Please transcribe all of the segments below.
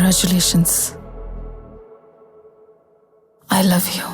Congratulations. I love you.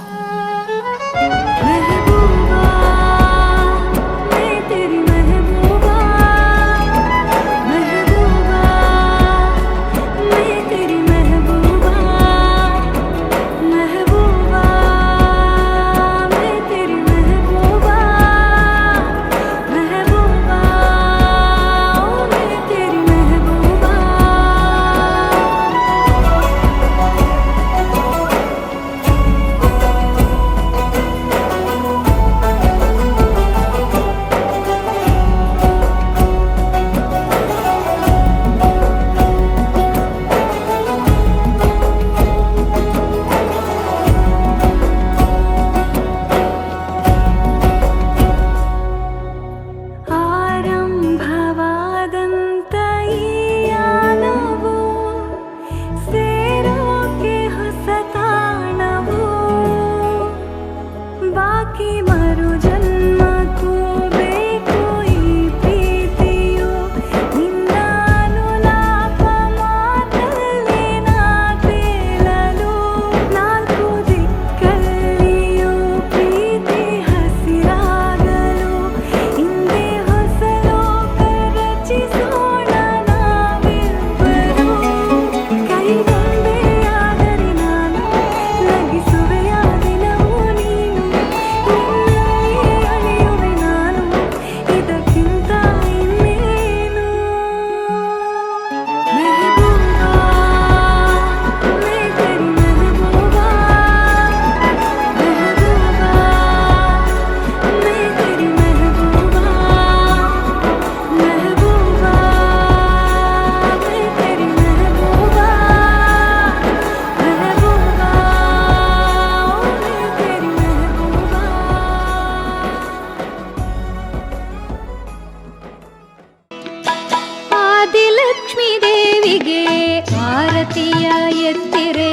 ಆರತಿಯ ಎತ್ತಿರೆ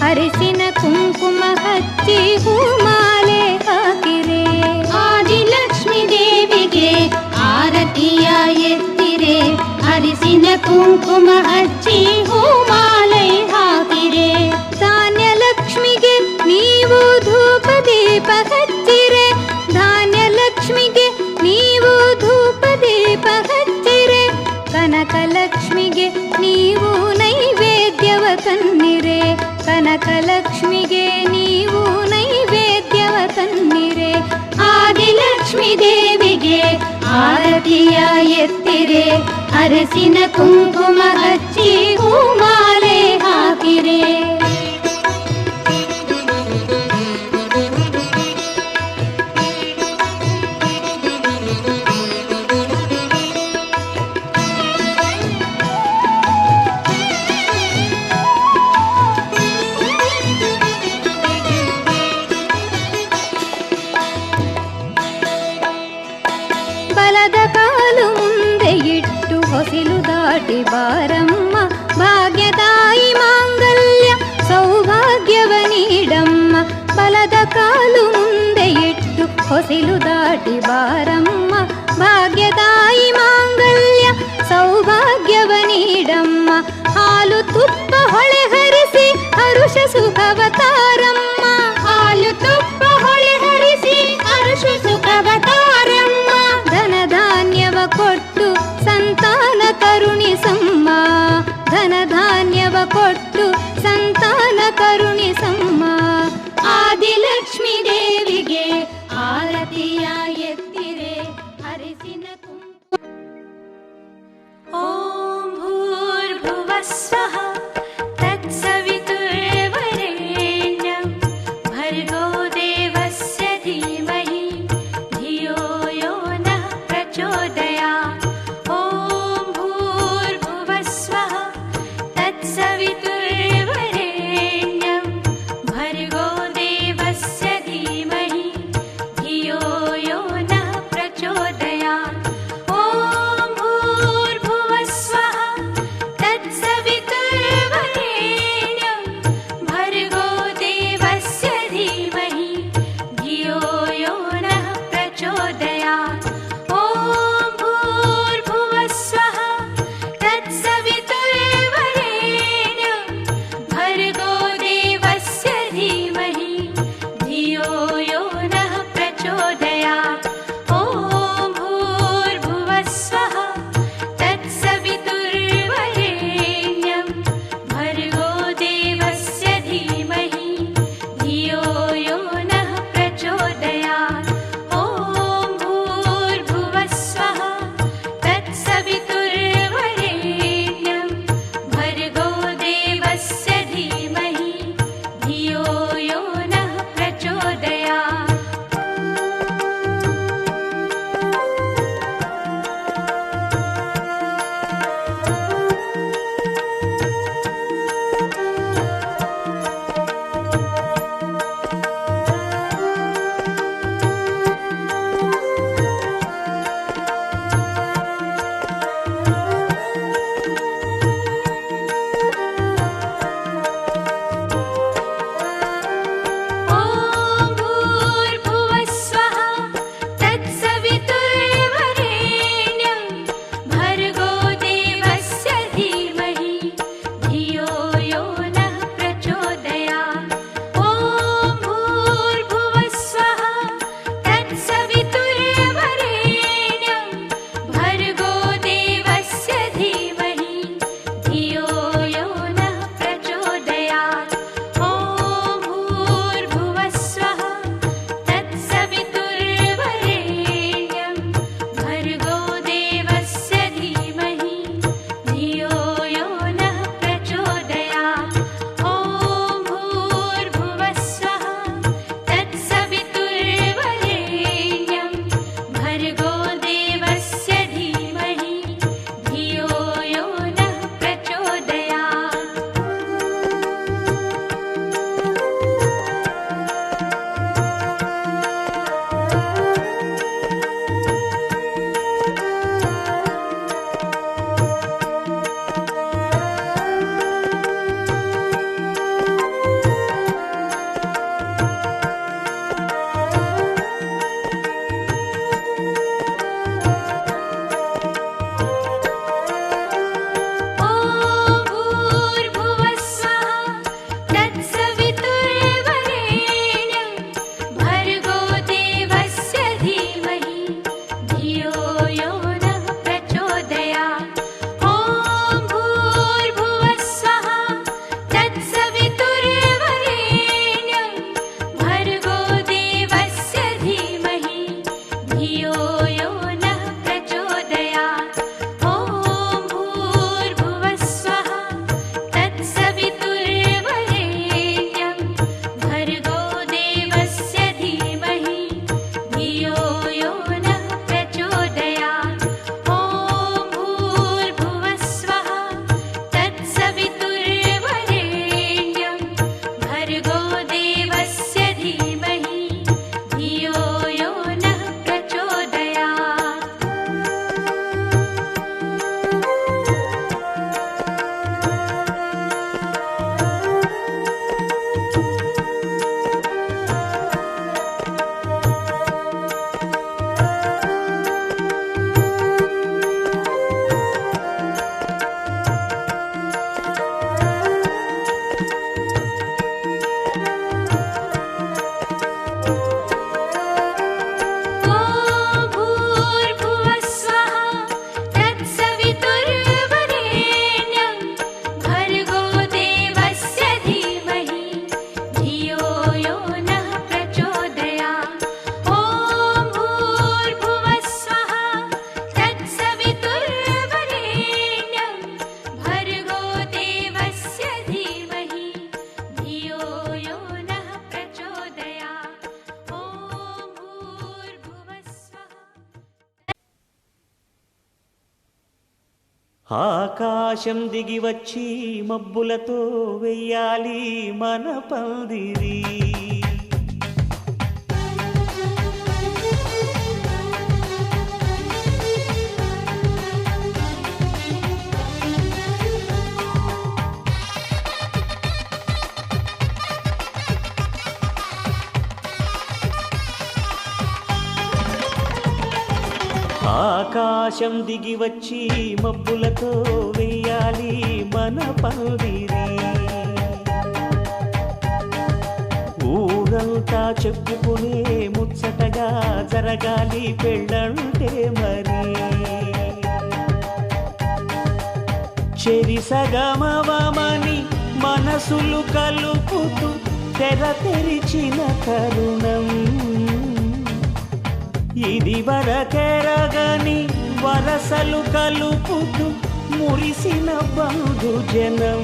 ಅರಿಸಿನ ಕುಂಕುಮ ಹಚ್ಚಿ ಹೂಮಾಲೆ ಹಾಕಿರೆ. ಆದಿಲಕ್ಷ್ಮೀ ದೇವಿಗೆ ಆರತಿಯ ಎತ್ತಿರೆ ಅರಿಸಿನ ಕುಂಕುಮ ಹಚ್ಚಿ ಹೂಮಾಲೆ ಹಾಕಿರೆ. ಧಾನ್ಯಲಕ್ಷ್ಮಿಗೆ ನೀವು ಧೂಪ ದೀಪ ಹಚ್ಚಿರೆ. ಧಾನ್ಯಲಕ್ಷ್ಮಿಗೆ ನೀವು ಧೂಪ ದೀಪ ಹಚ್ಚಿರೆ. ಕನಕಲಕ್ಷ್ಮಿಗೆ ನೀವು ನೈವೇದ್ಯವ ತನ್ನಿರೆ. ಕನಕಲಕ್ಷ್ಮಿಗೆ ನೀವು ನೈವೇದ್ಯವ ತನ್ನಿರೆ. ಆದಿಲಕ್ಷ್ಮೀ ದೇವಿಗೆ ಆರತಿಯ ಎತ್ತಿರೆ ಅರಸಿನ ಕುಂಕುಮ ಹಚ್ಚಿ ಹೂಮಾಲೆ ಹಾಕಿರೆ. ಬಲದ ಕಾಲು ಮುಂದೆ ಇಟ್ಟು ಹೊಸಿಲು ದಾಟಿ ಬಾರಮ್ಮ. ಭಾಗ್ಯದಾಯಿ ಮಾಂಗಲ್ಯ ಸೌಭಾಗ್ಯವ ನೀಡಮ್ಮ. ಬಲದ ಕಾಲು ಮುಂದೆ ಇಟ್ಟು ಹೊಸಿಲು ದಾಟಿ ಬಾರಮ್ಮ. ಭಾಗ್ಯದಾಯಿ ಮಾಂಗಲ್ಯ ಸೌಭಾಗ್ಯವ ನೀಡಮ್ಮ. ಹಾಲು ತುಪ್ಪ ಹೊಳೆ ಹರಿಸಿ ಹರುಷ ಸುಖವ ತಾರಮ್ಮ. ಹಾಲು ತುಪ್ಪ ಹೊಳೆ ಹರಿಸಿ ಹರುಷ ಸುಖವ ತಾರಮ್ಮ. ಧನ ಧಾನ್ಯವ ಕೊಟ್ಟು ಸಂತಾನ ಕರುಣಿಸಮ್ಮ. ಧನ ಧಾನ್ಯವ ಕೊಟ್ಟು ಸಂತಾನ ಕರುಣಿಸಮ್ಮ. ಆದಿಲಕ್ಷ್ಮೀ ದೇವಿಗೆ ಆರತಿಯ ಎತ್ತಿರೆ ಹರಿಸಿನ ಕುಂಕುಮ. ಓಂ ಭೂರ್ಭುವಃ ಸ್ವಃ ತತ್ಸವಿತುರ್ವರೆಣ್ಯಂ ఆకాశం దిగి వచ్చి మబ్బులతో వెయ్యాలి మన పందిరి. ఆకాశం దిగి వచ్చి మబ్బులతో వెయ్యాలి మన పందిరి. ఊరంతా చెప్పుకునే ముచ్చటగా జరగాలి పెళ్ళంటే మరి. చెరిసగమవమని మనసులు కలుపుతూ తెర తెరిచిన తరుణం. ఇది వరకెరగని వరసలు కలుపుతూ మురిసిన బంధుజనం.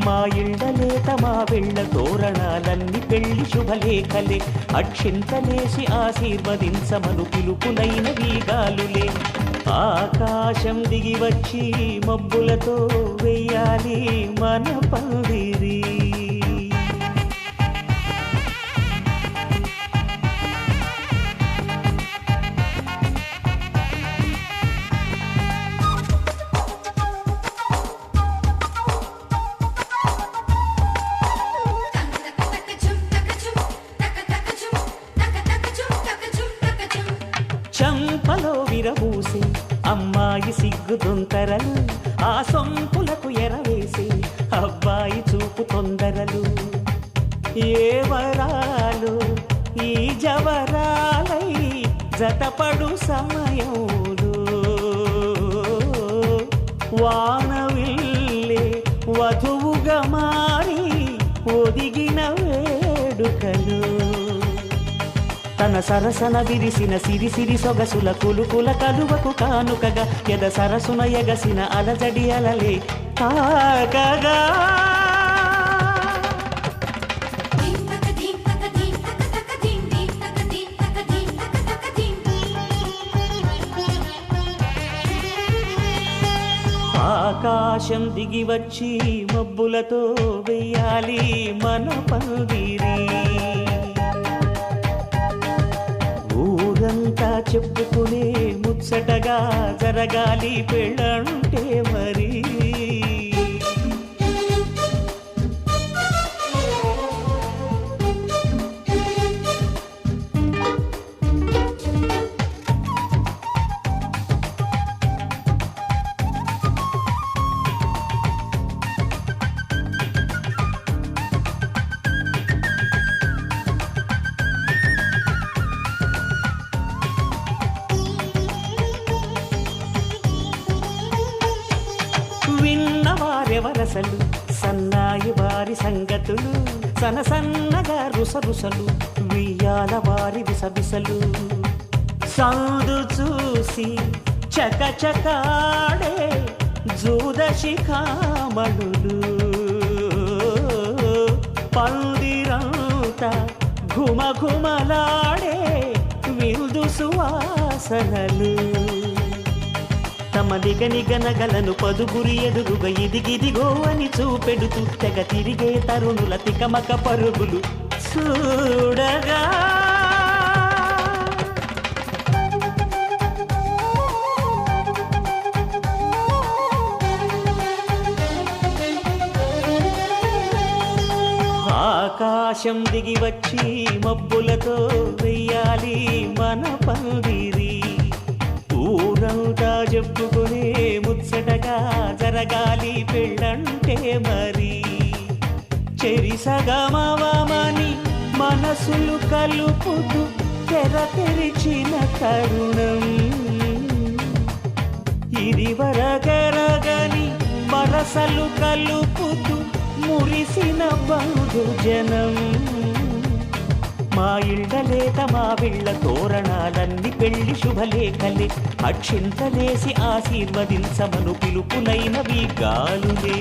మా ఇళ్ళలేత మా వెళ్ళ తోరణాలన్నీ పెళ్లి శుభలేఖలే. అక్షింతలేసి ఆశీర్వదించమను పిలుపులైన వీగాలులే. ఆకాశం దిగి వచ్చి మబ్బులతో వెయ్యాలి మన పందిరి. చంపలో విరబూసి అమ్మాయి సిగ్గుదొంతరలు. ఆ సొంపులకు ఎరవేసి అబ్బాయి చూపు తొందరలు. ఏ వరాలు ఈ జవరాలై జతపడు సమయంలో. వానవిల్లే వధువుగా మారి ఒదిగిన వేడుకలు. తన సరసన విరిసిన సిరిసిరి సొగసుల కులుకుల కలువకు కానుకగా ఎద సరసున ఎగసిన అలజడి అలలే తాగగా. ఆకాశం దిగి వచ్చి మబ్బులతో వెయ్యాలి మన పందిరి. ఊరంతా చెప్పుకునే ముచ్చటగా జరగాలి పెళ్ళంటే మరి. విన్నవారెవరసలు సన్నాయి వారి సంగతులు. సనసన్నగా రుసరుసలు వియ్యాల వారి విసవిసలు. సందు చూసి చకచకాడే జూదశిఖామణులు. పందిరంతా ఘుమఘుమలాడే విందు సువాసనలు. తమ నిగనిగనగలను పదుగురి ఎదురుగా ఇదిగిదిగో అని చూపెడుతూ తెగ తిరిగే తరుణుల తికమక పరుగులు చూడగా. ఆకాశం దిగి వచ్చి మబ్బులతో వెయ్యాలి మన పందిరి. ఊరంతా చెప్పుకునే ముచ్చటగా జరగాలి పెళ్ళంటే మరి. చెరిసగమవమని మనసులు కలుపుతూ తెర తెరిచిన తరుణం. ఇది వరగరగని వరసలు కలుపుతూ మురిసిన బంధుజనం. మా ఇళ్ళలేత మా వెళ్ళ తోరణాలన్నీ పెళ్లి శుభలేఖలే. అక్షింతలేసి ఆశీర్వదించమను పిలుపులైనవి గాలులే.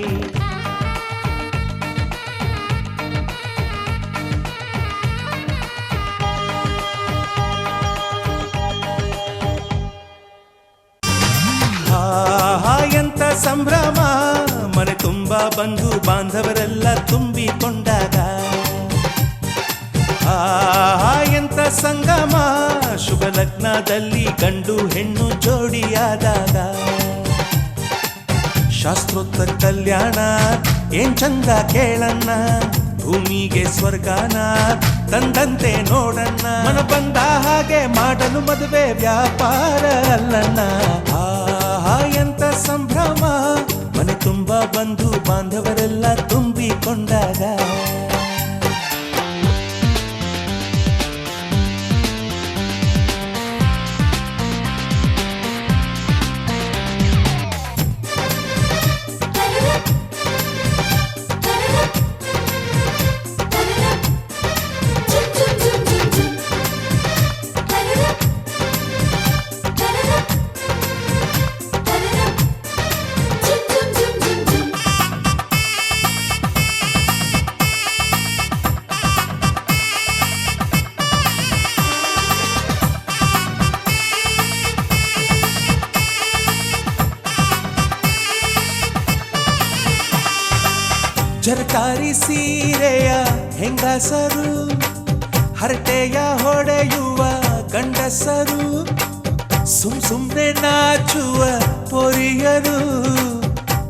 ఆ ಸಂಭ್ರಮ ಮನೆ ತುಂಬ ಬಂಧು ಬಾಂಧವರೆಲ್ಲ ತುಂಬಿಕೊಂಡಾಗ ಎಂತ ಸಂಗಮ ಶುಭ ಲಗ್ನದಲ್ಲಿ ಗಂಡು ಹೆಣ್ಣು ಜೋಡಿಯಾದಾಗ ಶಾಸ್ತ್ರೋತ್ತರ ಕಲ್ಯಾಣ ಏನ್ ಚಂದ ಕೇಳಣ್ಣ ಭೂಮಿಗೆ ಸ್ವರ್ಗಾನ ತಂದಂತೆ ನೋಡಣ್ಣ ಮನ ಬಂದ ಹಾಗೆ ಮಾಡಲು ಮದುವೆ ವ್ಯಾಪಾರ ಅಲ್ಲಣ್ಣ ಎಂತ ಸಂಭ್ರಮ ಮನೆ ತುಂಬ ಬಂಧು ಬಾಂಧವರೆಲ್ಲ ತುಂಬಿಕೊಂಡಾಗ ಜರಕಾರಿ ಸೀರೆಯ ಹೆಂಗಸರು ಹರಟೆಯ ಹೊಡೆಯುವ ಗಂಡಸರು ಸುಮ್ನೆ ನಾಚುವ ಪೊರಿಯರು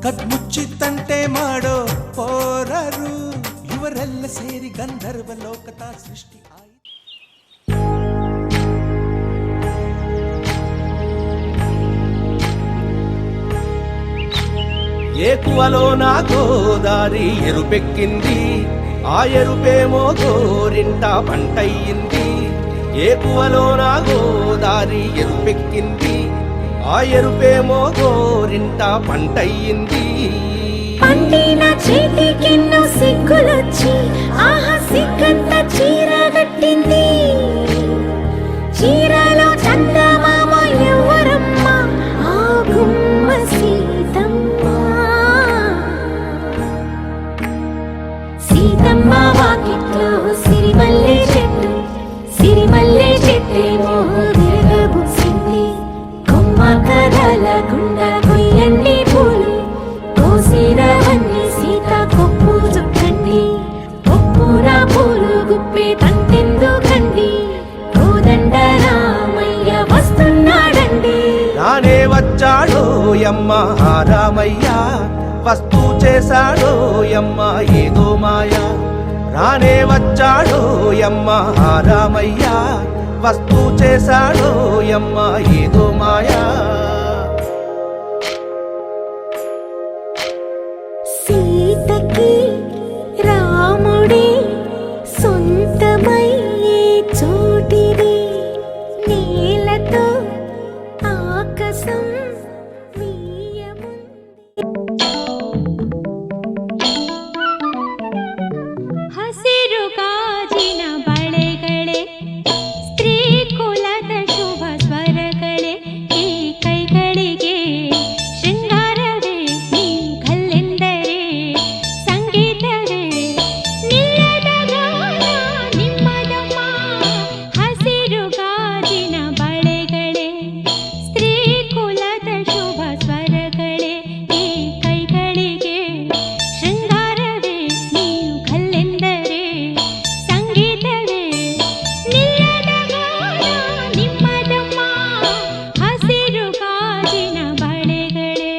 ಕದ್ಮುಚ್ಚಿ ತಂಟೆ ಮಾಡೋ ಪೋರರು ಇವರೆಲ್ಲ ಸೇರಿ ಗಂಧರ್ವ ಲೋಕದ ಸೃಷ್ಟಿ ఏకువలో నా గోదారి ఎరుపెక్కింది ఆ ఎరుపేమో గోరింట పంటయ్యింది ఏకువలో నా గోదారి ఎరుపెక్కింది ఆ ఎరుపేమో గోరింట పంటయ్యింది పండిన చేతికెన్నో సిగ్గులొచ్చి ఆహా సిగ్గంత చీర కట్టింది చీరలో చందమామ ఎవరమ్మ ఆ గుమ్మ సీతమ్మ వాకిట్లో సిరిమల్లె చెట్టేమో విరగబూసింది కొమ్మ కదలకుండా కొయ్యండి పూలు కోసిరవన్నీ సీత కొప్పు చుట్టండి కొప్పున పూలు గుప్పే తంతెందుకండి కోదండ రామయ్య వస్తున్నాడండి రానే వచ్చాడో యమ్మ రామయ్య వస్తూ చేశాడో యమ్మ ఏదో మాయా రానే వచ్చాడో యమ్మ రామయ్య వస్తూ చేశాడో యమ్మ ఏదో మాయా సీతకి రాముడే సొంతమయ్యే చోటిది నీలతో ఆకాశం ಹಸಿರು ಗಾಜಿನ ಬಳೆಗಳೇ ಸ್ತ್ರೀ ಕುಲದ ಶುಭ ಸ್ವರಗಳೇ ಈ ಕೈಗಳಿಗೆ ಶೃಂಗಾರವೇ ನೀ ಕಲ್ಲೆಂದರೆ ಸಂಗೀತವೇ ನಿಲ್ಲದ ಗಾನ ನಿಮ್ಮದಮ್ಮ ಹಸಿರು ಗಾಜಿನ ಬಳೆಗಳೇ ಸ್ತ್ರೀ ಕುಲದ ಶುಭ ಸ್ವರಗಳೇ ಈ ಕೈಗಳಿಗೆ ಶೃಂಗಾರವೇ ನೀವು ಕಲ್ಲೆಂದರೆ ಸಂಗೀತವೇ ನಿಲ್ಲದ ಗಾನ ನಿಮ್ಮದಮ್ಮ ಹಸಿರು ಗಾಜಿನ ಬಳೆಗಳೇ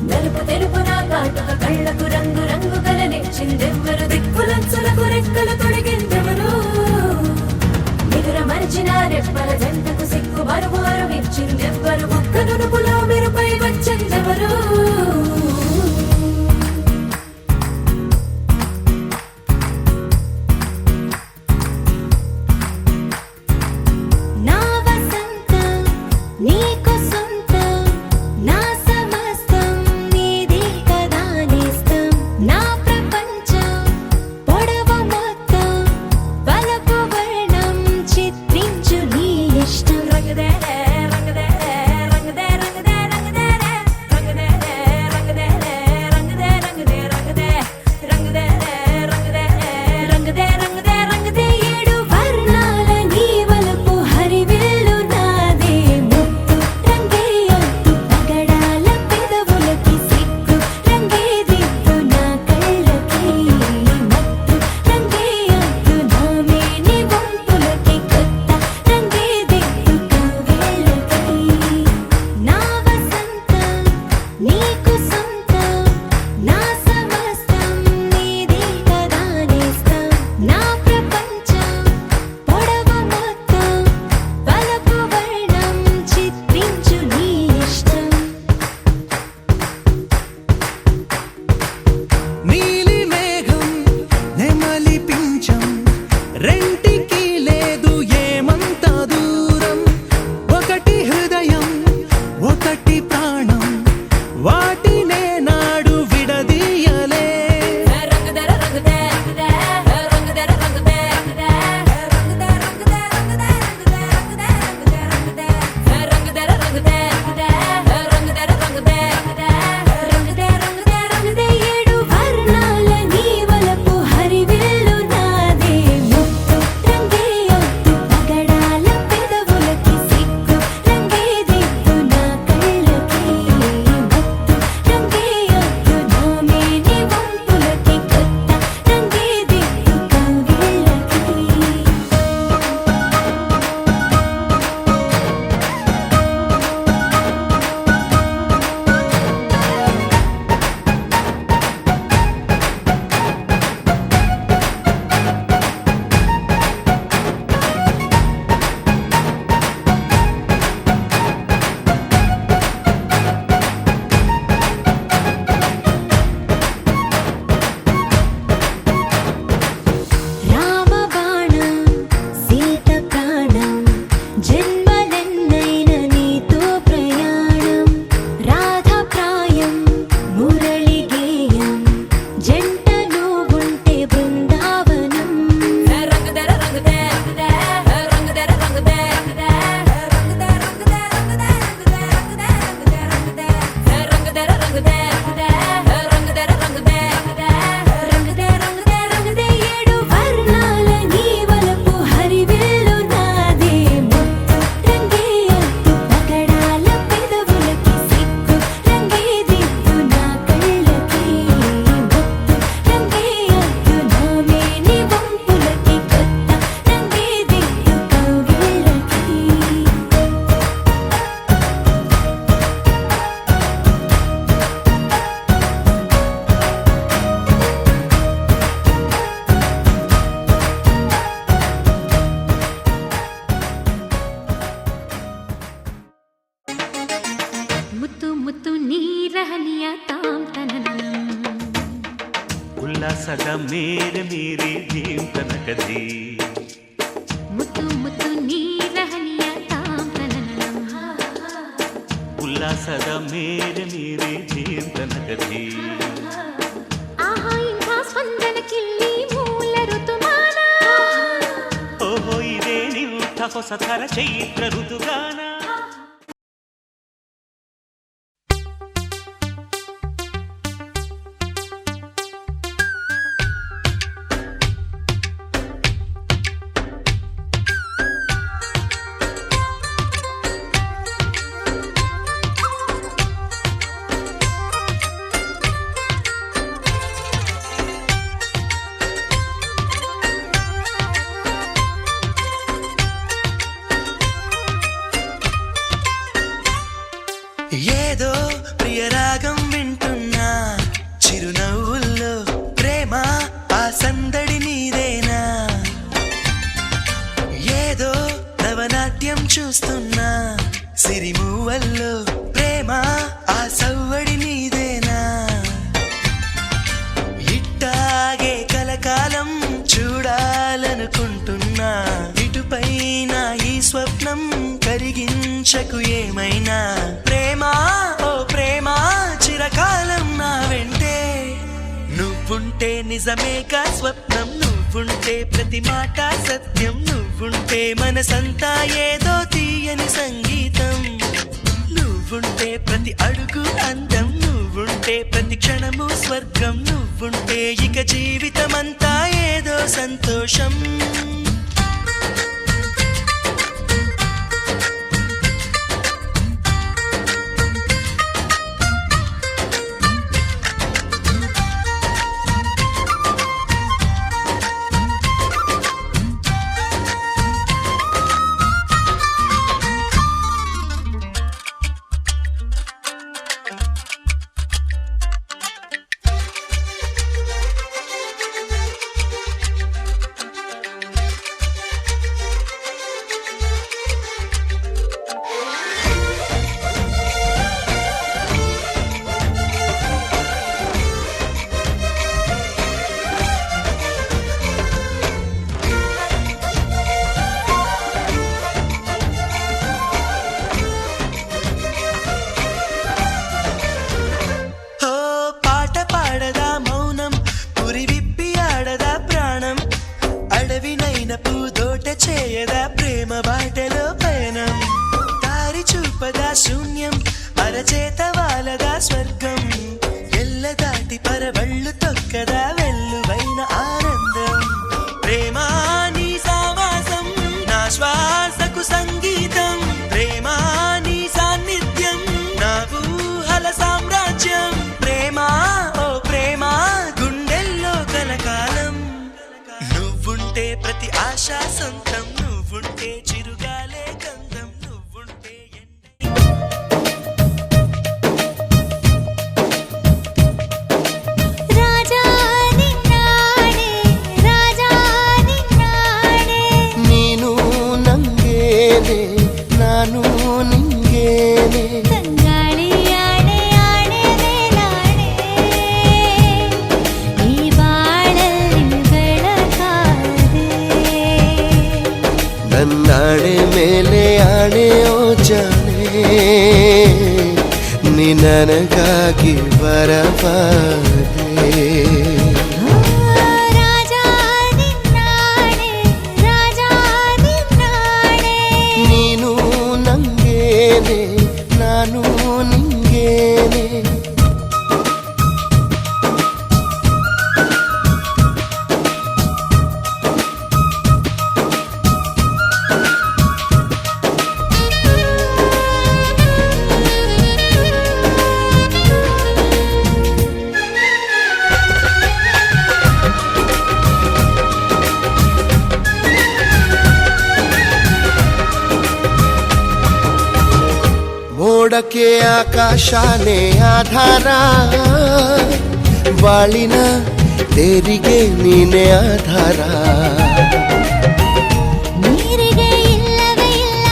నలుపు తెలుపున కాటుక కళ్ళకు రంగు రంగు కలనిచ్చిందెవ్వరు దిక్కులంచులకు రెక్కలు తొడిగిందెవరు నిదుర మరిచిన రెప్పల జంటకు సిగ్గు బరువు అరువిచ్చిందెవ్వరు ఒక్క నునుపులో మెరుపై వచ్చిందెవరు నా వసంతం నీకు సొంతం నా సమస్తం నీది కదా నేస్తం నా ప్రపంచం పొడవు మొత్తం వలపు వర్ణం చిత్రించు నీ ఇష్టం రంగదేరే రంగదేరే रहनियतां तनननम् ಉಲ್ಲಾಸದ ಮೇಲೆ ಮೀರಿ ಜೀವನಕದಿ ಮುತ್ತು ಮುತ್ತು ನೀ रहनियतां तनननम् ಉಲ್ಲಾಸದ ಮೇಲೆ ಮೀರಿ ಜೀವನಕದಿ ಆಹಾ ಇಂಥ ಸ್ಪಂದನಕ್ಕಿಲ್ಲಿ ಮೂಲ ಋತುಮಾನ ಓಹೋ ಇದೇ ನಿಂಥ ಹೊಸ ಥರ ಚೈತ್ರ ಋತುಗಾನ ఏదో ప్రియరాగం వింటున్నా చిరునవ్వుల్లో ప్రేమ ఆ సందడి నీదేనా ఏదో నవనాట్యం చూస్తున్నా సిరిమూవల్లో ప్రేమ ఆ సవ్వడి నీదేనా ఇట్టాగే కలకాలం చూడాలనుకుంటున్నా ఇటుపైన ఈ స్వప్నం కరిగించకు ఏమైనా ప్రేమ ఓ ప్రేమ చిరకాలం నా వెంటే నువ్వుంటే నిజమేగా స్వప్నం నువ్వుంటే ప్రతి మాట సత్యం నువ్వుంటే మనసంతా ఏదో తీయని సంగీతం నువ్వుంటే ప్రతి అడుగు అందం నువ్వుంటే ప్రతి క్షణము స్వర్గం నువ్వుంటే ఇక జీవితమంతా ఏదో సంతోషం చేయదా ప్రేమ బాటలో పయనం దారి చూపదా శూన్యం అరచేత వాలదా స్వర్గం ఎల్ల దాటి పరవళ్ళు తొక్కదా వెల్లువైన ఆనందం ప్రేమ నీ సావాసం నా శ్వాసకు సంగీతం ప్రేమ నీ సాన్నిధ్యం నా ఊహల సామ్రాజ్యం ప్రేమ ఓ ప్రేమ గుండెల్లో కలకాలం నువ్వుంటే ప్రతి ఆశా సొంతం నువ్వుంటే చిరుగాలే గంధం నువ్వుంటే రాజా నిన్నాడే రాజా నిన్నాడే ನೀನು ನಂಗೇನೆ ನಾನು ನಿಂಗೇನೆ ತಂಗಾಳಿ ಆಣೆ ಆಣೆ ಮೇಲಾಣೆ ಈ ಬಾಳಲ್ಲಿ ಬೆಳಕಾದೆ ನನ್ನಾಡೆ ಮೇಲೆ ಆಣೆ ಓ ಜಾಣೆ ನೀ ನನಗಾಗಿ ಬರಬಾರದೆ ರಾಜಾ ನಿನ್ನಾಡೆ ರಾಜಾ ನಿನ್ನಾಡೆ ನೀನು ನಂಗೇನೆ ನಾನು ನಿಂಗೇನೆ ಮೋಡಕ್ಕೆ ಆಕಾಶನೇ ಆಧಾರ ಬಾಳಿನ ತೇರಿಗೆ ನೀನೆ ಆಧಾರ ನೀರಿಗೆ ಇಲ್ಲವೇ ಇಲ್ಲ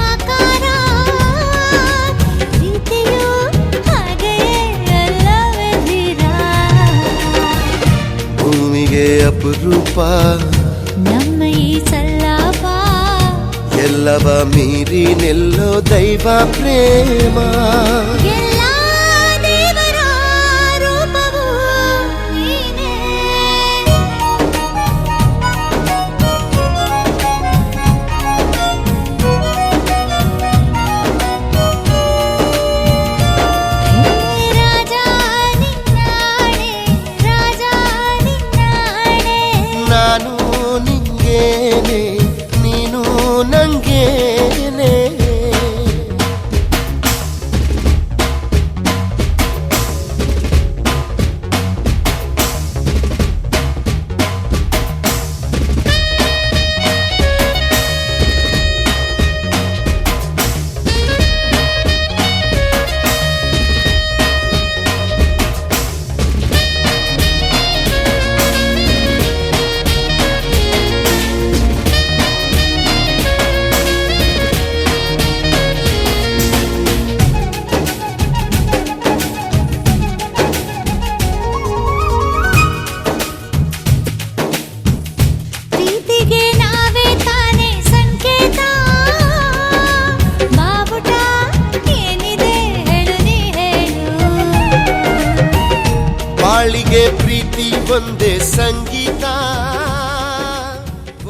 ಆಕಾರ ಪ್ರೀತಿಯು ಹಾಗೆಯೇ ಅಪರೂಪ ನಮ್ಮ ಈ ಸಲ್ಲಾಪ ಎಲ್ಲವ ಮೀರಿ ನಿಲ್ಲೋ ದೈವ ಪ್ರೇಮ ಎಲ್ಲ ದೇವರ ರೂಪವು ನೀನೇ. ರಾಜ ನಿನ್ನಾಣೆ, ರಾಜ ನಿನ್ನಾಣೆ. ನಾನು ನಿಂಗೇನೆ ನೀನು ನಂಗೇನೆ ಪ್ರೀತಿಗೆ ನಾವೇ ತಾನೇ ಸಂಕೇತ. ಬಾವುಟ ಏನಿದೆ ಹೇಳು ನೀ ಹೇಳು. ಬಾಳಿಗೆ ಪ್ರೀತಿ ಒಂದೇ ಸಂಗೀತ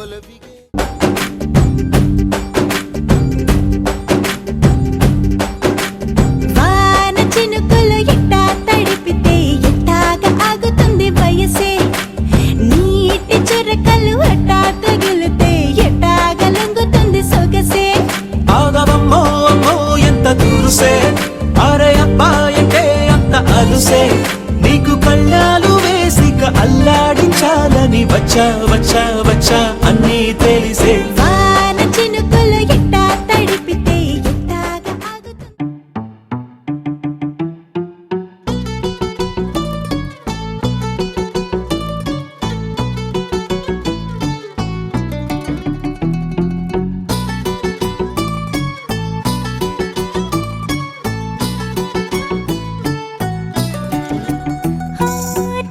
ಒಲವಿಗೆ వాన చినుకులు ఎట్టా తడిపితే ఎట్టాగ ఆగుతుంది వయసే. నీటి చురకలు అట్టా తగిలితే ఎట్టాగ లొంగుతుంది సొగసే. ఆగవమ్మో అమ్మో ఎంత దురుసే అరే అబ్బాయంటే అంత అలుసే నీకు కళ్ళాలు వేసిక అల్లాడించాలని వచ్చా వచ్చా వచ్చా అన్నీ తెలిసే వాన చినుకులు ఎట్టా తడిపితే ఎట్టాగ ఆగుతుంది.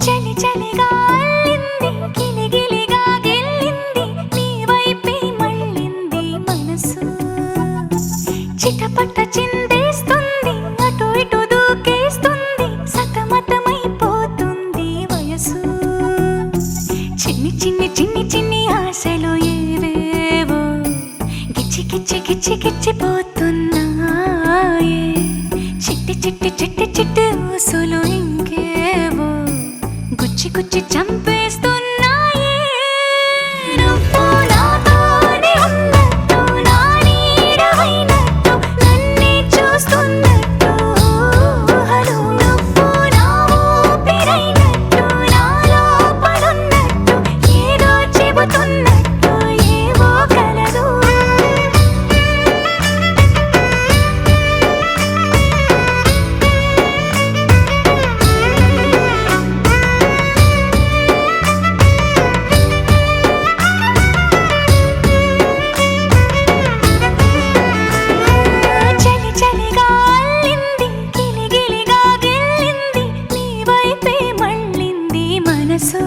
చలి చలిగా అల్లింది, గిలిగిలిగా గెల్లింది, నీ వైపే మళ్ళింది మనసు. చిటపట చిందేస్తుంది, అటు ఇటు దూకేస్తుంది, సతమతమైపోతుంది వయసు. చిన్ని చిన్ని చిన్ని చిన్ని ఆశలు ఏవేవో గిచ్చి గిచ్చి గిచ్చి గిచ్చిపోతున్నాయే. చిట్టి చిట్టి చిట్టి చిట్టి ఊసులు ఇంకేవో గుచ్చి గుచ్చి చంపేస్తున్నాయే. నువ్వు నాతోనే ఉన్నట్టు, నా నీడవైనట్టు, నన్నే చూస్తున్నట్టు ఊహలు. నువ్వు నా ఊపిరైనట్టు, నా లోపలున్నట్టు, ఏదో చెబుతున్నట్టు ఏవో కలదు. చలి చలిగా అల్లింది, గిలిగిలిగా గెల్లింది, నీ వైపే మళ్ళింది మనసు.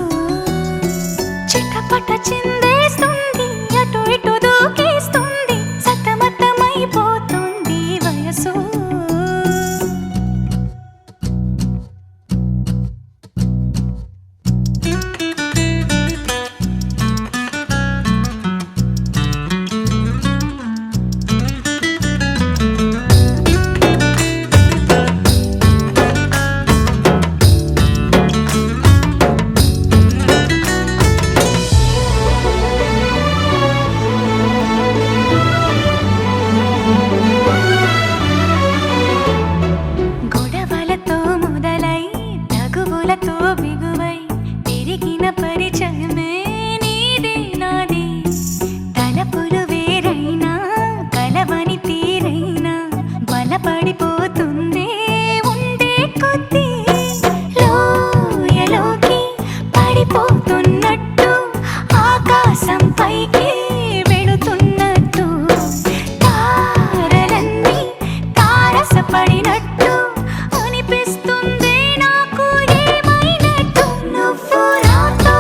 చిటపట చిందేస్తుంది, అటు ఇటు దూకేస్తుంది, సతమతమైపోతుంది వయసు. గొడవలతో మొదలై తగువులతో బిగువై పెరిగిన పరిచయమే నీదే నాది. తలపులు వేరైనా కలవని తీరైనా బలపడిపోతుందే ఉండే కొద్దీ. లోయలోకి పడిపోతున్నట్టు, ఆకాశం పైకి వెళుతున్నట్టు, తారలన్నీ తారసపడినట్టు అనిపిస్తుంది నాకు ఏమైనట్టు. నువ్వు నాతో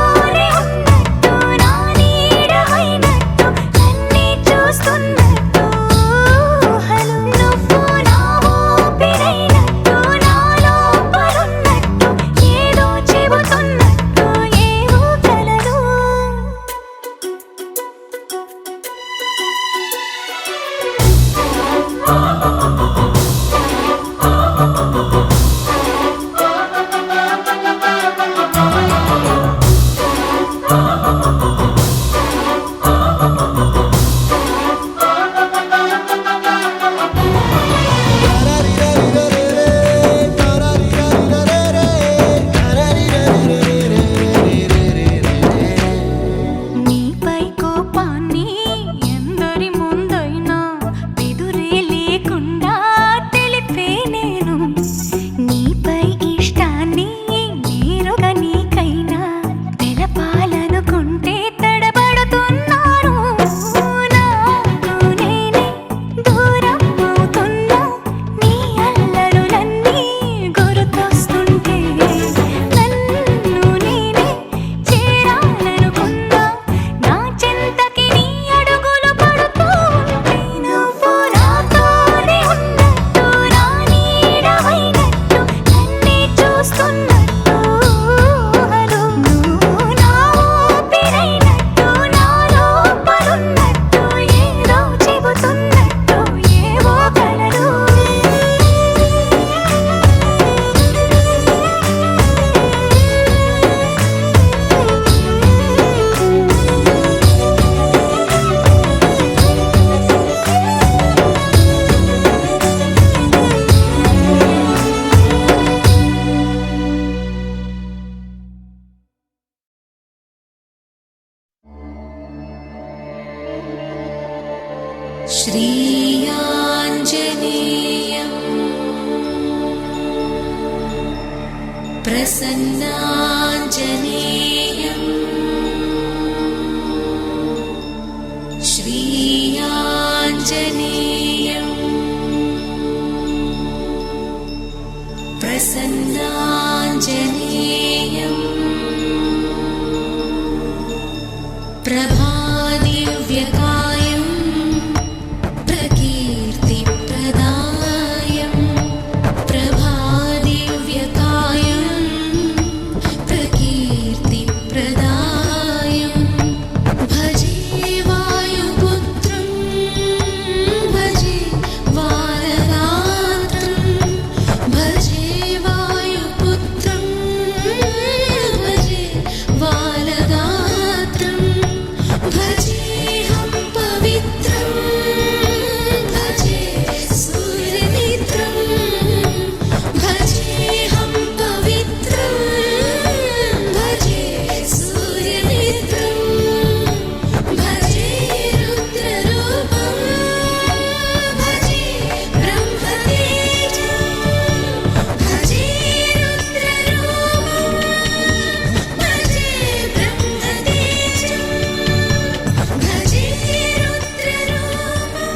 प्रसन्नाञ्जनेयम् श्रीयाञ्जनेयम् प्रसन्नाञ्जनेयम् प्रभादिव्यकायम् प्रकीर्तिप्रदायम् प्रभादिव्यकायम् प्रकीर्तिप्रदायम् भजे वायुपुत्रं भजे वारगात्रं भजे वायुपुत्रं भजे वारगात्रं भजेऽहं पवित्रं भजे सूर्यमित्रं भजेऽहं पवित्रं भजे सूर्यमित्रं भजे रुद्ररूपं भजे ब्रह्मतेजं भजे रुद्ररूपं भजे ब्रह्मतेजं भजे रुद्ररूपं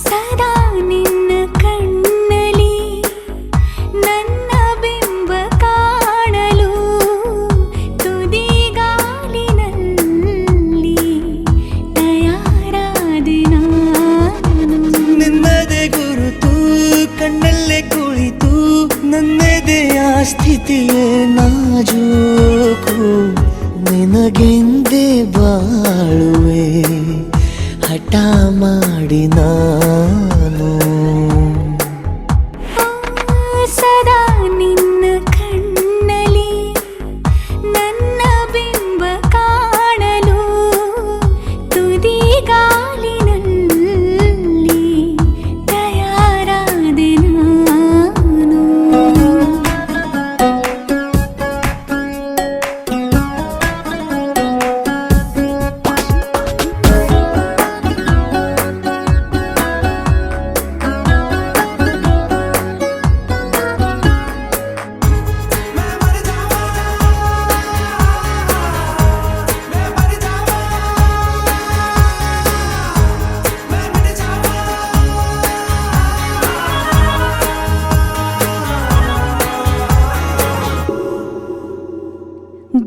ಸದಾ ನಿನ್ನ ಕಣ್ಣಲಿ ನನ್ನ ಬಿಂಬ ಕಾಣಲು ತುದಿಗಾಲಿನಲ್ಲಿ ತಯಾರಾದೆ ನಾನು ನಿನ್ನದೇ ಗುರುತು ಕಣ್ಣಲ್ಲೇ ಕುಳಿತು ನನ್ನದೆಯ ಸ್ಥಿತಿಯೇ ನಾಜೂಕು ನಿನಗೆಂದೇ ಬಾಳುವೆ ಹಠ ಮಾಡಿ ನಾನು ಸದಾ ನಿನ್ನ ಕಣ್ಣಲಿ ನನ್ನ ಬಿಂಬ ಕಾಣಲು ತುದಿಗಾಲಿನಲ್ಲಿ ತಯಾರಾದೆ ನಾನು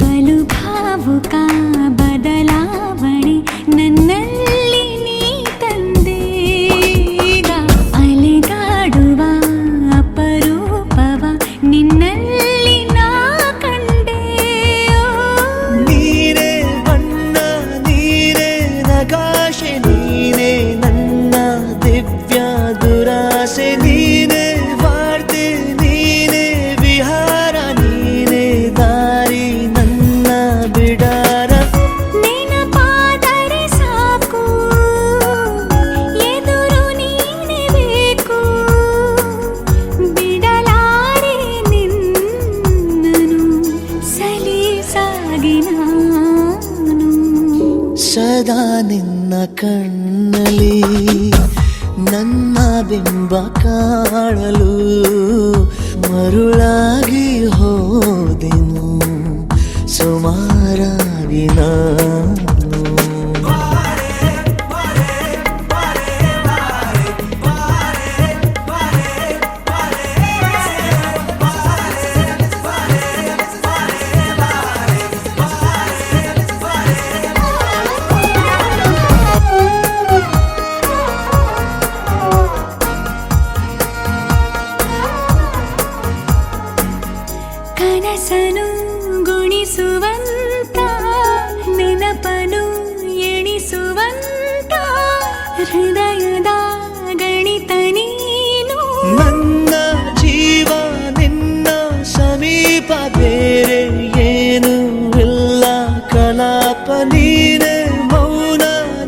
ಬಲು ಭಾವುಕ ಬದಲಾವಣೆ ನನ್ನಲ್ಲಿ ನೀ ತಂದೆ ಈಗ ಅಲೆದಾಡುವ ಅಪರೂಪವ ನಿನ್ನಲ್ಲಿ ನಾ ಕಂಡೆ ನೀರೇ ಬಣ್ಣ ನೀರೇ ನಗಾಶೆ ನೀನೇ ನನ್ನ ದಿವ್ಯ ದುರಾಸೆ ನೀನೇ ವಾರ್ತೆ ನೀನೇ ವಿಹಾರ ನೀನೇ ದಾರಿ ನನ್ನ ಬಿಡಾರ ನೆನಪಾದರೆ ಸಾಕು ಎದುರು ನೀನೇ ಬೇಕು ಬಿಡಲಾರೆ ನಿನ್ನನು ಸಲೀಸಾಗಿ ನಾನು ಸದಾ ನಿನ್ನ ಕಣ್ಣಲಿ ನನ್ನ ಬಿಂಬ ಕಾಣಲು ಮರುಳಾಗಿ ಹೋದೆನು ಸುಮಾರಾಗಿ ನಾನು ಕನಸನು ಗುಣಿಸುವಂತ ನೆನಪನು ಎಣಿಸುವಂತ ಹೃದಯದ ಗಣಿತ ನೀನು ನನ್ನ ಜೀವ ನಿನ್ನ ಸಮೀಪ ಬೇರೆ ಏನು ಇಲ್ಲ ಕಲಾಪ ನೀನೆ ಮೌನ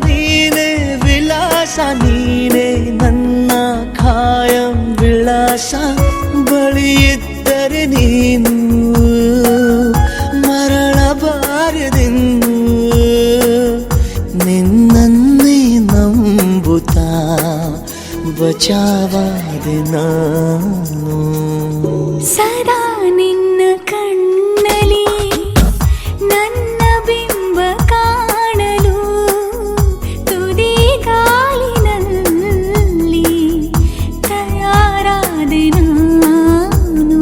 ನೀನೆ ವಿಲಾಸ ನೀನೇ ನನ್ನ ಖಾಯಂ ವಿಳಾಸ ಬಳಿ ಇದ್ದರೆ ನೀನು ಮರಳಬಾರದೆನ್ನು ನಿನ್ನನ್ನೇ ನಂಬುತ್ತಾ ಬಚಾವಾದೆ ನಾನು ಸದಾ ನಿನ್ನ ಕಣ್ಣಲಿ ನನ್ನ ಬಿಂಬ ಕಾಣಲು ತುದಿ ಗಾಳಿನಲ್ಲಿ ತಯಾರಾದೆ ನಾನು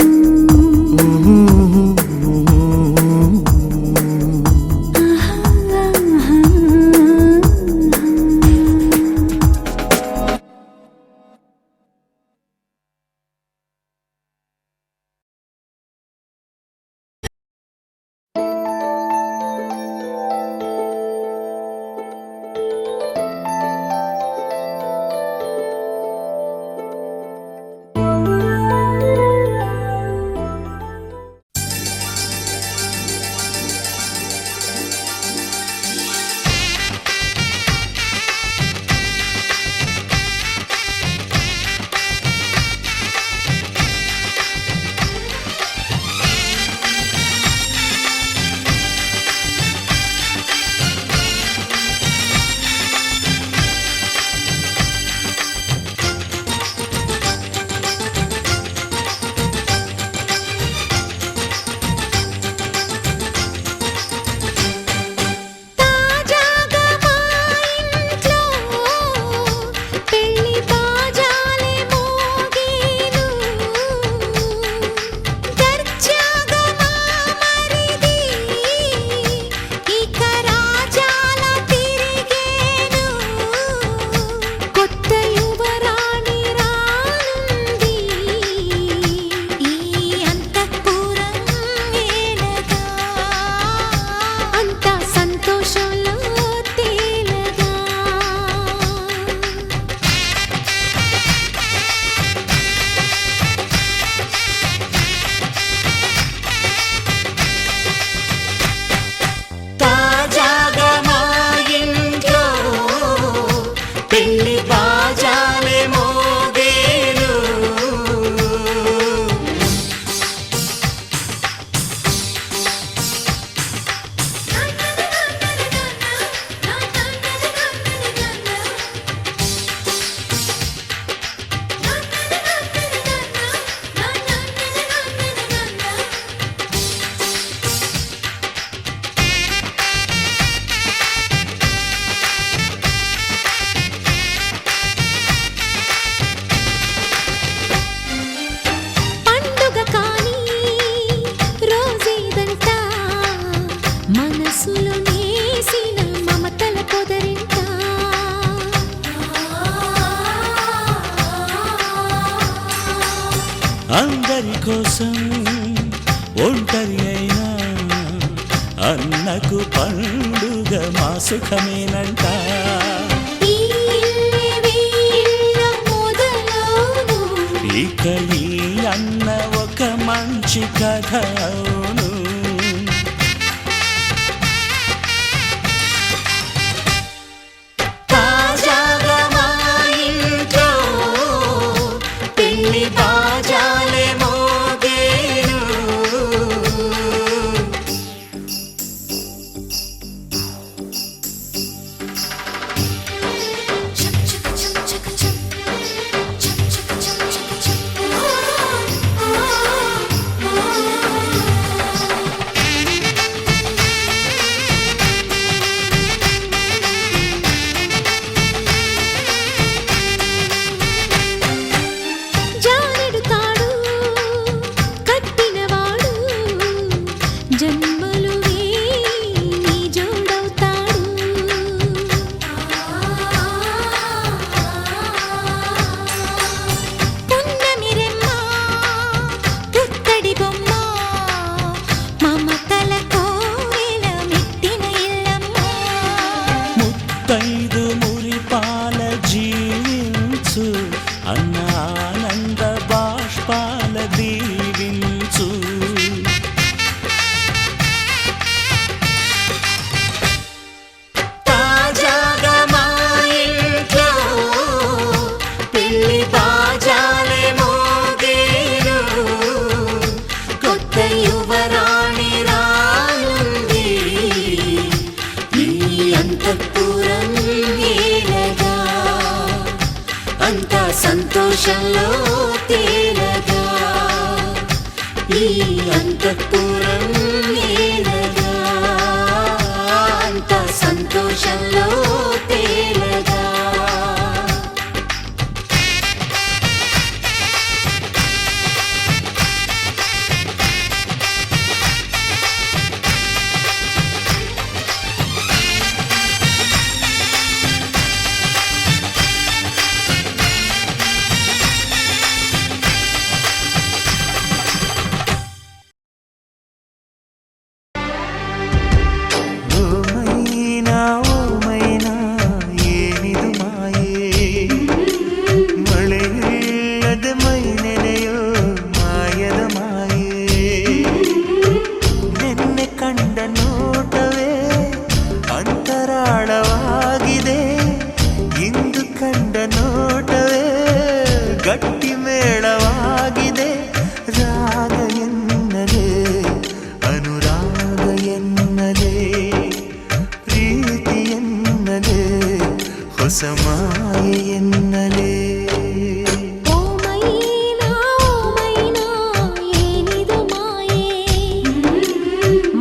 అందరి కోసం ఒంటరి అయినా అన్నకు పండుగ మా సుఖమేనంట. ఇక ఈ అన్న ఒక మంచి కథ అవును. తాజాగా మా ఇంట్లో పెళ్లి బాజాలే మోగేను. అంత సంతోషంలో తేలగా ఈ అంతఃపురం నేలగా అంత సంతోషంలో తేలగా ఓమైనా ಏನಿದು ಮಾಯೇ ಮಳೆಯಿಲ್ಲದ ಮೈನೆನೆಯೋ ಮಾಯದ ಮಾಯೇ ನಿನ್ನೆ ಕಂಡ ನೋಟವೇ ಅಂತರಾಳವಾಗಿದೆ ಇಂದು ಕಂಡ ನೋಟವೇ ಗಟ್ಟಿ ಮೇಳವಾಗಿದೆ ರಾಗ ಎನ್ನಲೇ ಅನುರಾಗ ಎನ್ನಲೇ ಪ್ರೀತಿ ಎನ್ನಲೇ ಹೊಸ ಮಾಯೆ ಎನ್ನಲೇ ಓ ಮೈನಾ ಏನಿದು ಮಾಯೆ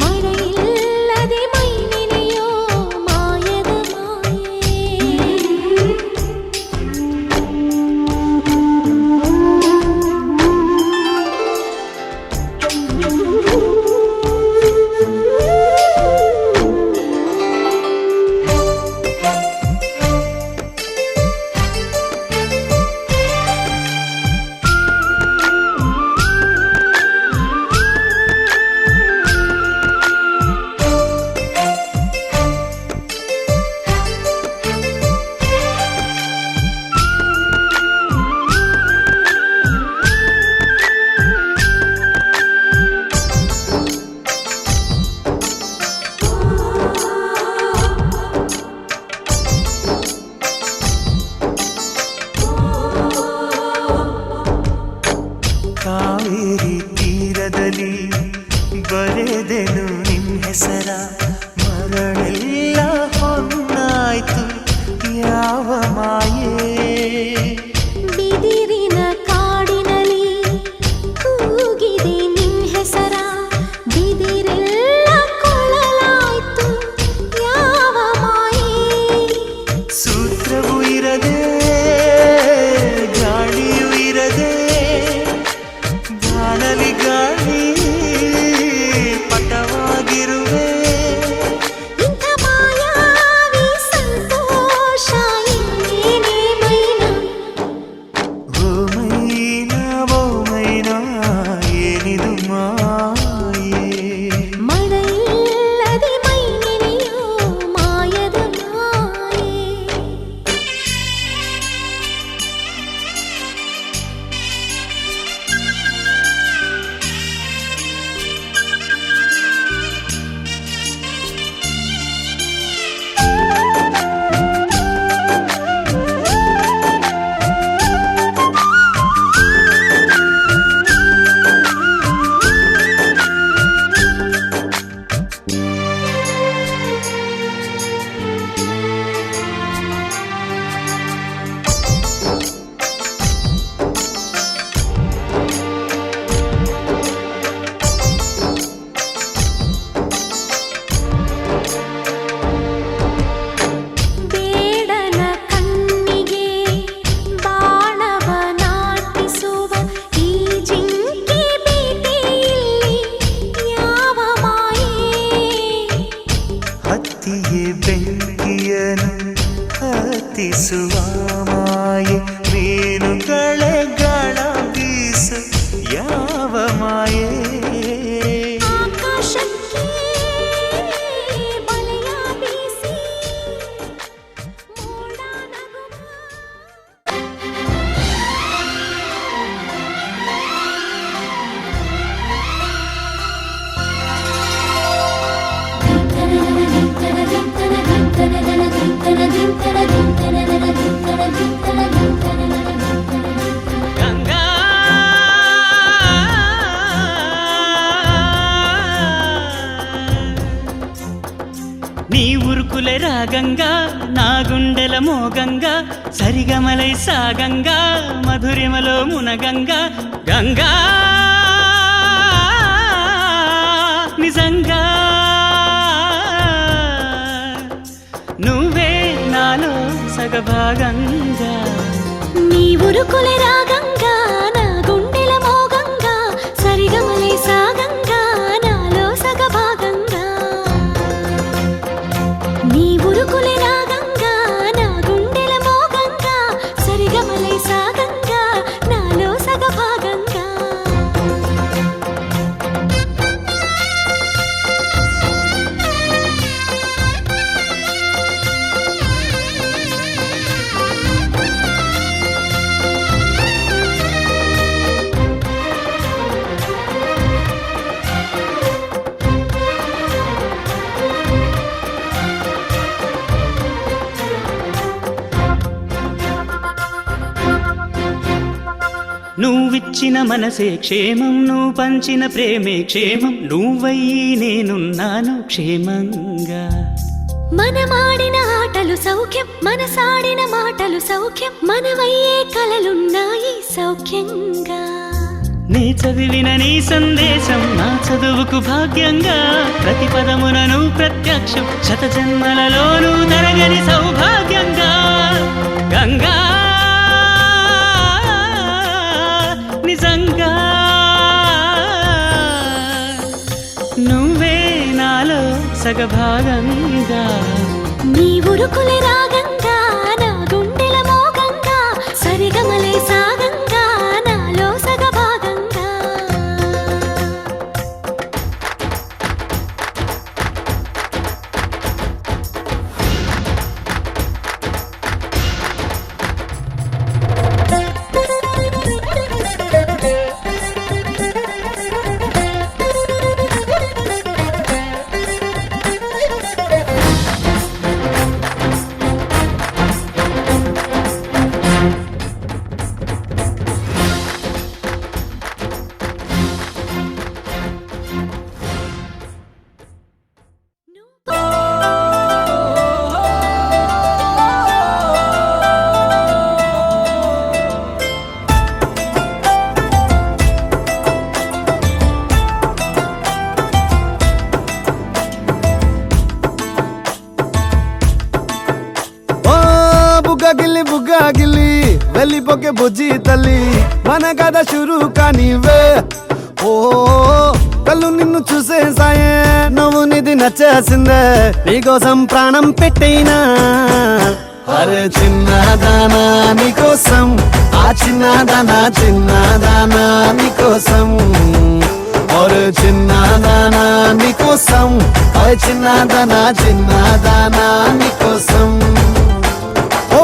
ಮಳೆಯಿಲ್ಲದೆ ಮೈನೆನೆಯೋ ಮಾಯದ ಮಾಯೆ ಕಾವೇರಿ ತೀರದಲ್ಲಿ ಬರೆದೆನು ನಿನ್ನ ಹೆಸರ ಮರಳೆಲ್ಲ ಹೊನ್ನಾಯ್ತು ಯಾವ ಮಾಯೇ ಬಿದಿರಿನ ಕಾಡಿನಲ್ಲಿ ಕೂಗಿದೆ ನಿನ್ ಹೆಸರ ಬಿದಿರೆಲ್ಲ ಕೊಳಲಾಯ್ತು ಯಾವ ಮಾಯೆ ಸೂತ್ರವೂ ಇರದೆ ಗಾಳಿಯೂ ಇರದೆ ಗಾಳಲಿ ಗಾಳಿ ಪಟವಾಗಿರುವೆ ಇಂಥ ಮಾಯಾವಿ ಸಂತೋಷ ಇನ್ನೇನೇ ಮೈನಾ ಓ ಮೈನಾ ಏನಿದು ಮಾಯೇ ಮಳೆಯಿಲ್ಲದೆ ಮೈನೆನೆಯೋ ಮಾಯದ ಮಾಯೆ ಬೇಡನ ಕಣ್ಣಿಗೆ ಬಾಣವ ನಾಟಿಸುವ ಈ ಜಿಂಕೆ ಬೇಟೆಯಲ್ಲಿ ಯಾವ ಮಾಯೆ ಹತ್ತಿಗೆ ಬೆಂಕಿಯನು ಹತ್ತಿಸುವ ಮಾಯೆ ಮೀನುಗಳ ಗಾಳ ಬೀಸು ಯಾವ ಮಾಯೆ ಆಕಾಶಕ್ಕೆ ಬಲೆಯ ಬೀಸಿ ಮೋಡ ನಗುವ ಧಿಂತನ రాగంగా నా గుండెల మోగంగా సరిగమలై సాగంగా మధురిమలో మునగంగా గంగా నిజంగా నువ్వే నాలో సగభాగంగా నీ ఉరుకులే రాగంగా నా గుండెల మోగంగా సరిగమలే సాగంగా నాలో సగభాగంగా నీ ఉరుకులే రాగంగా నా గుండెల మోగంగా సరిగమలే సాగంగా నాలో సగభాగంగా నువ్విచ్చిన మనసే క్షేమం నువ్వు పంచిన ప్రేమే క్షేమం నువ్వయ్యి నేనున్నాను క్షేమంగా మనమాడిన ఆటలు సౌఖ్యం మనసాడిన మాటలు సౌఖ్యం మనమయ్యే కలలున్నాయి సౌఖ్యంగా నీ చదివిన నీ సందేశం నా చదువుకు భాగ్యంగా ప్రతి పదమునను ప్రత్యక్షం శత జన్మలలోనూ తరగని సౌభాగ్యంగా గంగా నిజంగా నువ్వే నాలో సగభాగంగా నీ ఉరుకులే రాగంగా నా గుండెల మోగంగా సరిగమలే సాగంగా నాలో సగభాగంగా బుగ్గాగిల్లి వెళ్ళిపోకే బుజ్జి తల్లి మన కథ షురు కానివే ఓ కళ్ళు నిన్ను చూసేసాయే నువ్వు నిధి నచ్చేసిందే నీకోసం ప్రాణం పెట్టైనా అరే చిన్నదానా నీకోసం ఆ చిన్నదానా చిన్నదానా నీకోసం ఒరే చిన్నదానా నీకోసం ఆ చిన్నదానా చిన్నదానా నీకోసం ఓ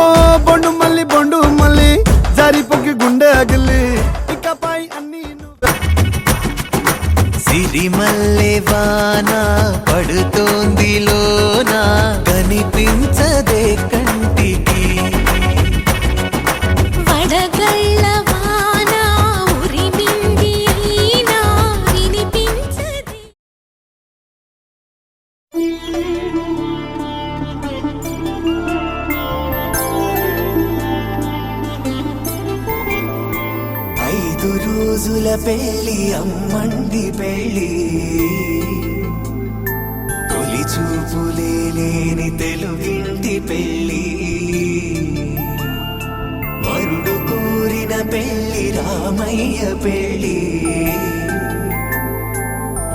బొండు మళ్ళీ జారిపోకి గుండె అగిలి ఇకపై అన్ని సిరిమల్లె వాన పడుతోంది లోన కనిపించదే కంటికి వడగళ్ళ వాన ఉరిమింది అయినా వినిపించదే 5 రోజుల పెళ్లి అమ్మండి పెళ్లి తొలి చూపులే లేని తెలుగింటి పెళ్లి వరుడు కోరిన పెళ్లి రామయ్య పెళ్లి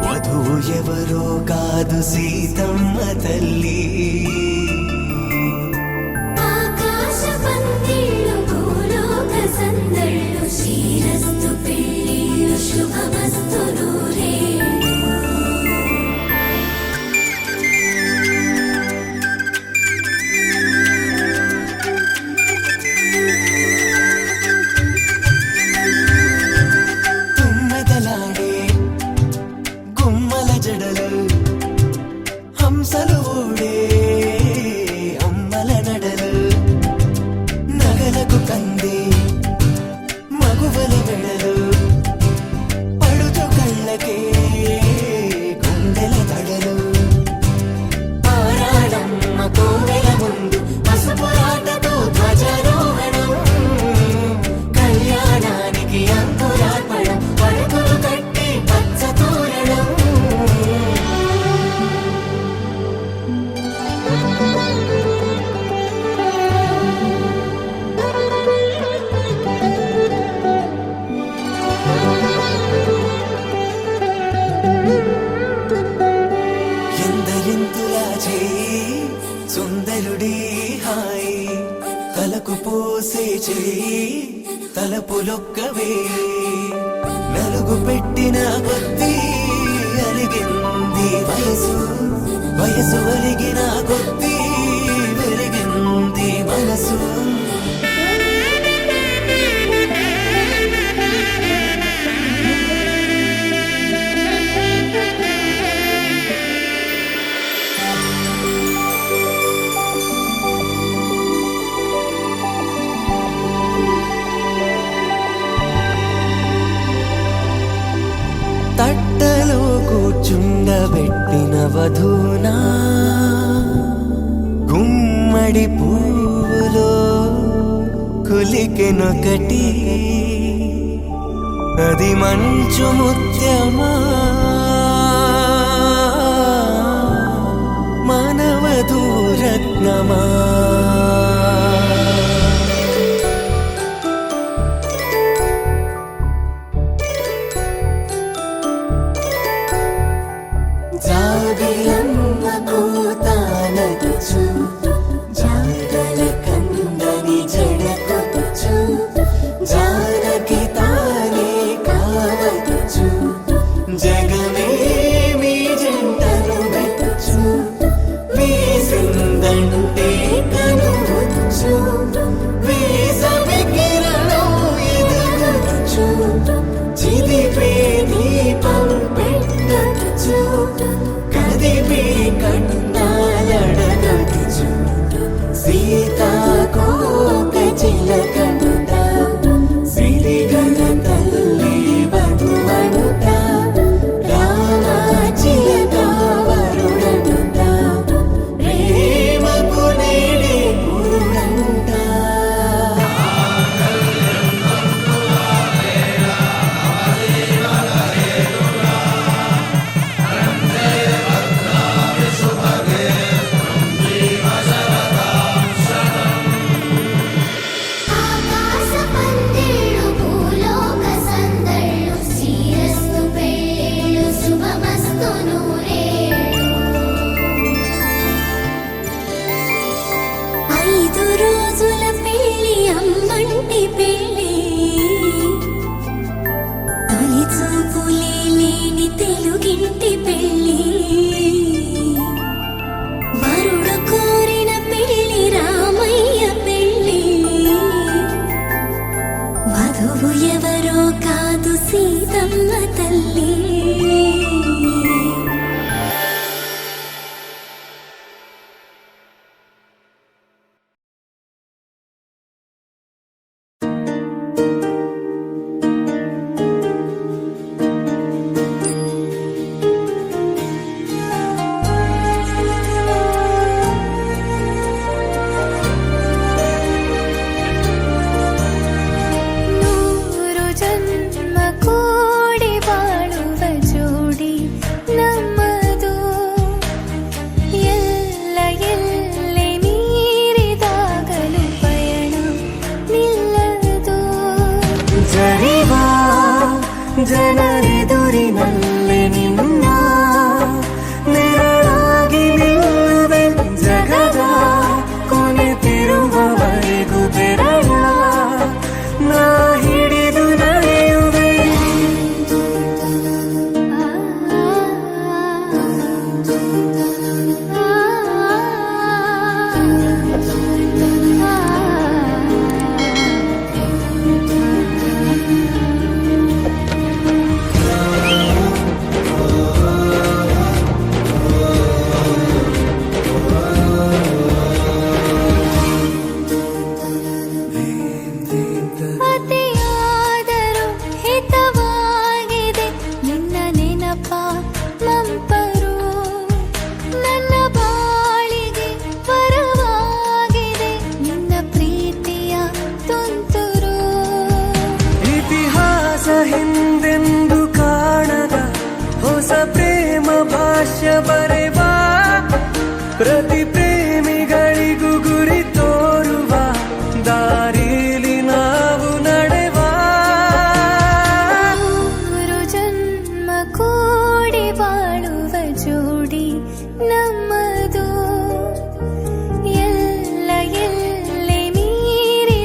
వధువు ఎవరో కాదు సీతమ్మ తల్లి ఆకాశ పందిళ్ళు భూలోక సందళ్ళు శ్రీరస్తు పెళ్ళిళ్ళు శుభమస్తు నూరేళ్ళు తుమ్మెదలాడే గుమ్మల జడలు హంసలు ఊడే పోసే చెయ్యి తలపులొక్కవే నలుగు పెట్టిన కొద్దీ అలిగింది వయసు వయసు అలిగిన కొద్దీ వెలిగింది మనసు తట్టలో కూర్చుండబెట్టిన వధూనా గుమ్మడి పువ్వులో కులికెనొకటి అది మంచు ముత్యమా మానవధూరత్నమా జాబిలమ్మ కూతానదుచు జాడల కందని జడకొదుచు జానకి తానే కావదుచు జగమే మీ జంటను వెతుచు వీసిందంటే కనువదుచు వీసవి కిరణం ఎదుగుచు చిదిపే దీపం పెట్టదుచు కదిపే కన్నాలడగదుచు సీతాకోక చిలకనుట సిరిగల తల్లి వధువనుట రామాచిలక వరుడనుట ప్రేమకు నేడే గురుడంట ఆకాశ పందిళ్ళు భూలోక సందళ్ళు శ్రీరస్తు పెళ్ళిళ్ళు శుభమస్తు నూరేళ్ళు 5 రోజుల పెళ్ళి అమ్మంటి పెళ్ళి తొలి చూపులే లేని తెలుగింటి పెళ్ళి వరుడు కోరిన పెళ్ళి రామయ్య పెళ్ళి వధువు ఎవరో కాదు సీతమ్మ తల్లి ನೂರು ಜನ್ಮ ಕೂಡಿ ಬಾಳುವ ಜೋಡಿ ನಮ್ಮದು ಎಲ್ಲ ಎಲ್ಲೆ ಮೀರಿದಾಗಲೂ ಪಯಣ ನಿಲ್ಲದು ಜರಿವಾ ಜನರೆದುರಿನಲ್ಲಿ ನಿನ್ನ ನೆರಳಾಗಿ ನಿಲ್ಲುವೆ ಜಗದ ಕೊನೆತಿರುವವರೆಗೂ ಬೆರಳ ನಾ ಹಿಡಿದು ನಡೆಯುವೆ ಅತಿಯಾದರೂ ಹಿತವಾಗಿದೆ ನಿನ್ನ ನೆನಪ ಮಂಪರು ನನ್ನ ಬಾಳಿಗೆ ಪರವಾಗಿದೆ ನಿನ್ನ ಪ್ರೀತಿಯ ತುಂತುರು ಇತಿಹಾಸ ಹಿಂದೆಂದು ಕಾಣದ ಹೊಸ ಪ್ರೇಮ ಭಾಷ್ಯ ಬರೆವಾ ಪ್ರತಿ ಪ್ರೇಮಿಗಳಿಗೂ ಗುರಿ ತೋರುವ ದಾರಿಲಿ ನಾವು ನಡೆವಾ 3 ಜನ್ಮ ಕೂಡಿ ಬಾಳುವ ಜೋಡಿ ನಮ್ಮದು ಎಲ್ಲ ಎಲ್ಲೆ ಮೀರಿ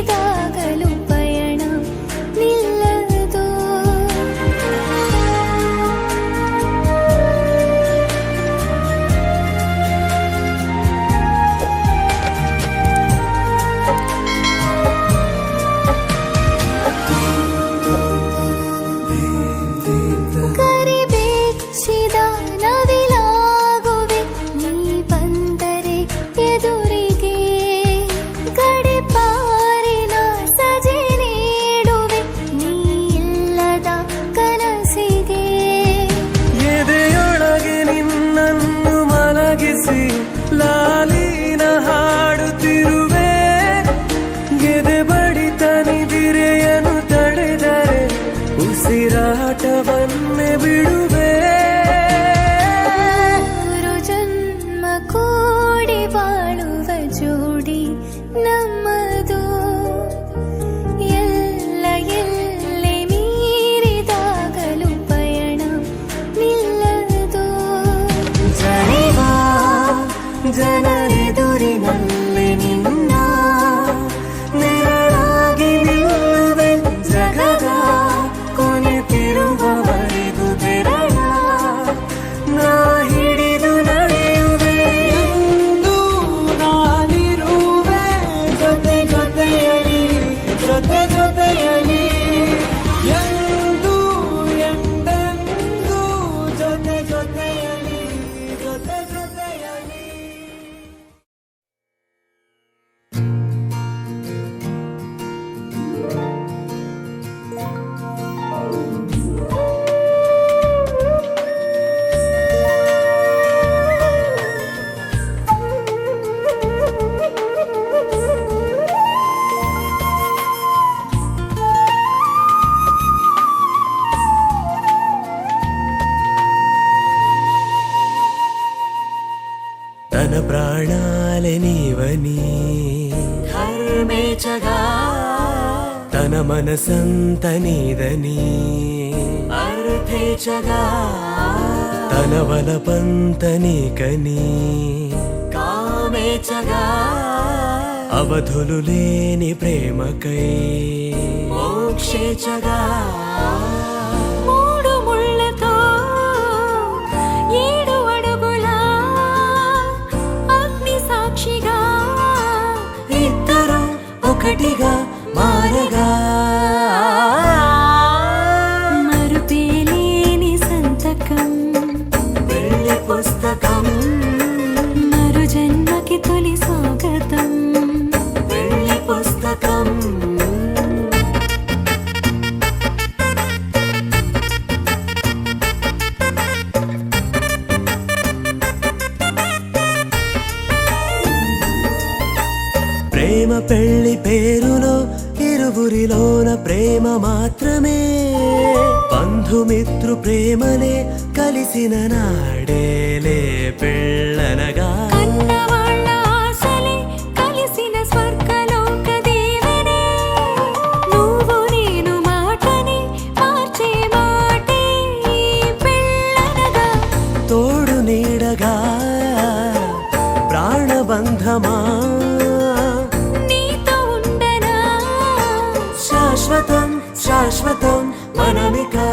నమ్మాలి నీవని ధర్మేచగా తన మనసంత నీదని అర్థేచగా తన వలపంత నీకని కామేచగా అవధులు లేని ప్రేమకై మోక్షేచగా మూడు ముళ్ళతో 7 అడుగుల అగ్ని సాక్షిగా ఇద్దరు ఒకటిగా మారగా మరుపేలేని సంతకం వెళ్ళి పుస్తకం మరు జన్మకి తొలి స్వాగతం వెళ్ళి పుస్తకం ప్రేమ పెళ్లి పేరులో ఇరువురిలోన ప్రేమ మాత్రమే బంధుమిత్రు ప్రేమలే కలిసిన నాడేలే పెళ్ళనగా కన్నవాళ్ళ ఆశలే కలిసిన స్వర్గలోక దీవెనే నువ్వు నేను మాటని మార్చే మాటే ఈ పెళ్ళనగా తోడు నీడగా ప్రాణబంధమా నీతో ఉండనా శాశ్వతం శాశ్వతం మనమికా